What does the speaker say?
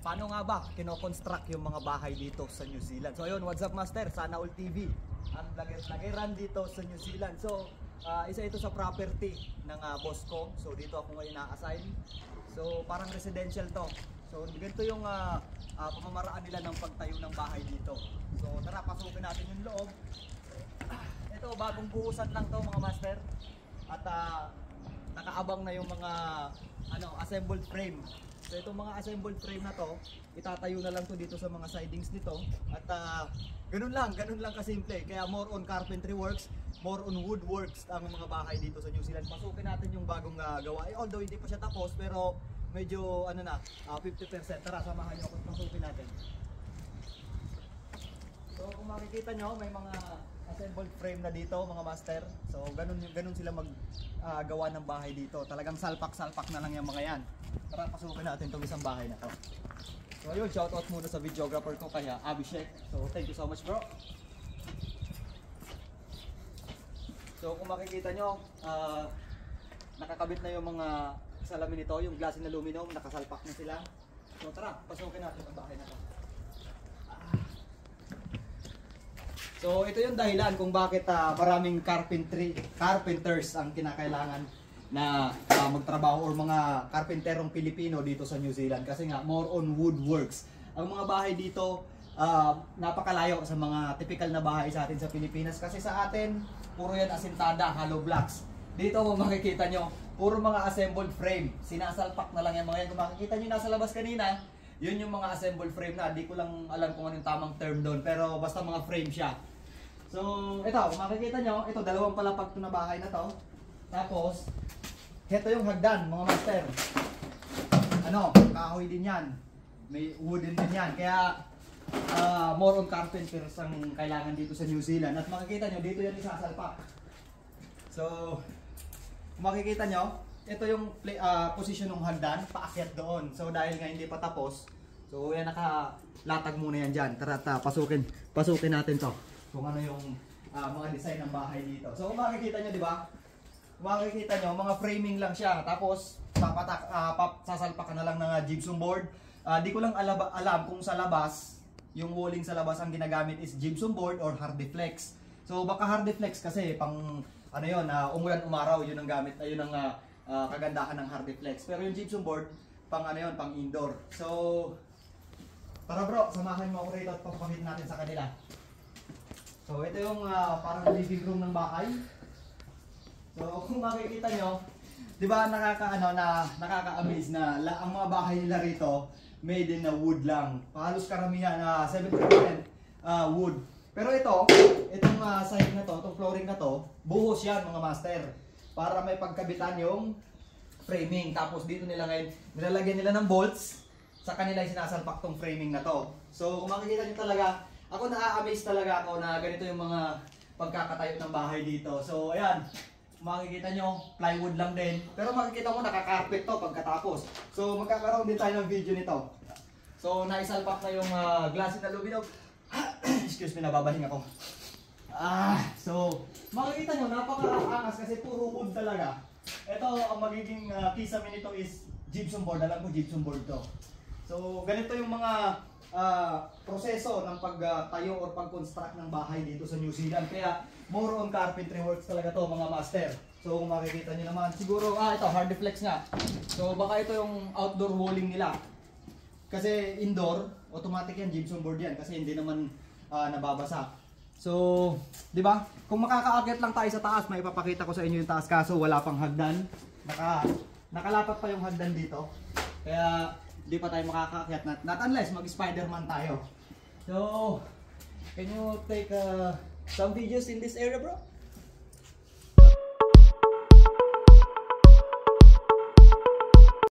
paano nga ba kino-construct yung mga bahay dito sa New Zealand? So ayun, what's up master? Sana All TV, ang vlogger-vloggeran dito sa New Zealand. So isa ito sa property ng boss ko. So dito ako ngayon na-assign. So parang residential to. So ganito yung pamamaraan nila ng pagtayo ng bahay dito. So tara, pasukin natin yung loob. Ito, bagong buhusan lang to mga master. At nakaabang na yung mga assembled frame. So itong mga assembled frame na to, itatayo na lang to dito sa mga sidings nito. At ganun lang kasimple. Kaya more on carpentry works, more on wood works ang mga bahay dito sa New Zealand. Pasukin natin yung bagong gawa. Although hindi pa siya tapos, pero medyo 50%. Tara, samahan niyo ako, pasukin natin. So kung makikita nyo, may mga assembled frame na dito mga master. So ganun sila gawa ng bahay dito. Talagang salpak-salpak na lang yung mga yan. Tara, pasukin natin itong isang bahay na to. So ayun, shoutout muna sa videographer ko kaya Abhishek. So thank you so much bro. So kung makikita nyo, nakakabit na yung mga salamin nito, yung glass in aluminum, nakasalpak na sila. So tara, pasukin natin ang bahay na to. So ito yung dahilan kung bakit maraming carpenters ang kinakailangan na magtrabaho or mga karpenterong Pilipino dito sa New Zealand, kasi nga more on woodworks. Ang mga bahay dito napakalayo sa mga typical na bahay sa atin sa Pilipinas, kasi sa atin puro yan asintada, hollow blocks. Dito kung makikita nyo, puro mga assembled frame, sinasalpak na lang yung mga yan. Kung makikita nyo nasa labas kanina, yun yung mga assembled frame na, di ko lang alam kung anong tamang term doon, pero basta mga frame siya. So, ito, kung makikita nyo, ito, dalawang palapag to na bahay na to. Tapos, ito yung hagdan, mga master. Kahoy din yan. May wooden din yan. Kaya, more on carpenters ang kailangan dito sa New Zealand. At makikita nyo, dito yan isasalpak. So, kung makikita nyo, ito yung position ng hagdan, paakyat doon. So, dahil nga hindi pa tapos, so yan, nakalatag muna yan dyan. Tara, pasukin natin to. Kung ano yung mga design ng bahay dito. So kung makikita nyo, di ba? Kung makikita nyo, mga framing lang siya. Tapos sasalpakan na lang ng gypsum board. Di ko lang alam kung sa labas, yung walling sa labas ang ginagamit is gypsum board or hardiflex. So baka hardiflex kasi pang umulan umaraw, yun ang gamit, yun ang kagandahan ng hardiflex. Pero yung gypsum board, pang pang indoor. So tara bro, samahan mo ako rito at papakita natin sa kanila. So ito yung parang living room ng bahay. So kung makikita nyo, di ba nakaka-amaze na ang mga bahay nila rito made in wood lang. Halos karamihan 70% wood. Pero itong side na to, itong flooring na to, buhos yan mga master. Para may pagkabitan yung framing. Tapos dito nila ngayon, nilalagyan nila ng bolts. Sa kanila yung sinasalpak tong framing na to. So kung makikita nyo talaga, ako na-amaze talaga ako na ganito yung mga pagkakatayo ng bahay dito. So ayan, makikita nyo, plywood lang din. Pero makikita mo, nakakarpet to pagkatapos. So magkakaroon din tayo ng video nito. So naisalpak na yung glass in aluminum. Excuse me, nababaling ako. So makikita nyo, napaka-angas kasi puro wood talaga. Ito, ang magiging kisame nito is gypsum board. Alam ko gypsum board to. So ganito yung mga proseso ng pagtayo or pag-construct ng bahay dito sa New Zealand. Kaya more on carpentry works talaga to mga master. So kung makikita nyo naman, siguro ito hardiflex nga. So baka ito yung outdoor walling nila. Kasi indoor, automatic yan, gypsum board yan kasi hindi naman nababasa. So, di ba? Kung makakaakyat lang tayo sa taas, may ipapakita ko sa inyo yung taas, kaso wala pang hagdan. Nakalapat pa yung hagdan dito. Kaya di pa tayo makakaakyat, not unless mag-Spider-Man tayo. So, can you take some videos in this area bro?